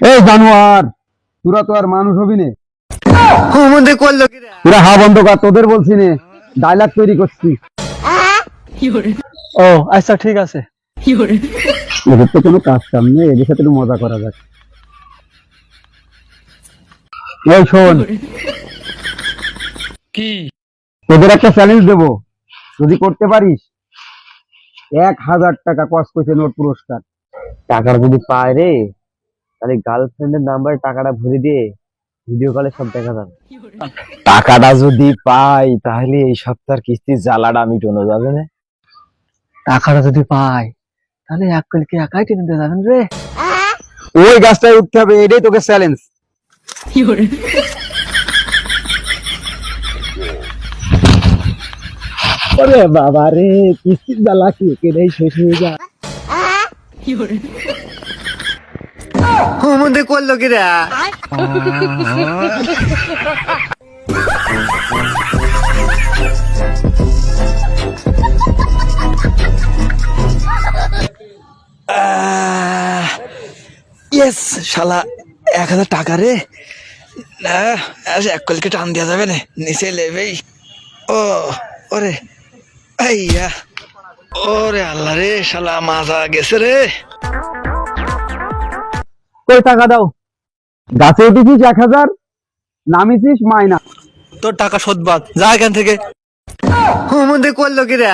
এই জানোয়ার, তোরা তো আর মানুষ হবি নে। তোরা হা বন্ধ কর, তোদের বলছি নে, ডায়লগ তৈরি করছি। ও আচ্ছা ঠিক আছে। এদের তো কোনো কাজ কাম নেই, এদের সাথে একটু মজা করা যাক। এই শোন, কি? তোদের একটা চ্যালেঞ্জ দেবো, যদি করতে পারিস 1,000 টাকা কস কইছে নোট পুরস্কার। টাকাটা যদি পায় রে, তাহলে গার্লফ্রেন্ডের নাম্বারে টাকাটা ভরে দিয়ে ভিডিও কলে সব দেখা যাবে। টাকাটা যদি পাই তাহলে এই সপ্তাহের কিস্তির জ্বালাটা মিটানো যাবে না। টাকাটা যদি পাই তাহলে এক কলকে একাই টেনে দিয়ে যাবেন রে। ওই গাছটায় উঠতে হবে, এটাই তোকে চ্যালেঞ্জ। ওরে বাবা রে, কিস্তির জ্বালা কি একেবারেই শেষ হয়ে যায়। মধ্যে করলো কিরা? ইয়েস শালা, 1,000 টাকা রে। এক কলকে টান দেওয়া যাবে না, নিচে লেবেই। ও ওরে আইয়া, ওরে আল্লাহ রে, শালা মাজা গেছে রে। কই টাকা দাও। গাছে উঠেছিস 1,000, নামিছিস মাইনা। তোর টাকা শোধ বাদ, যা এখান থেকে। মধ্যে করলো কিরা?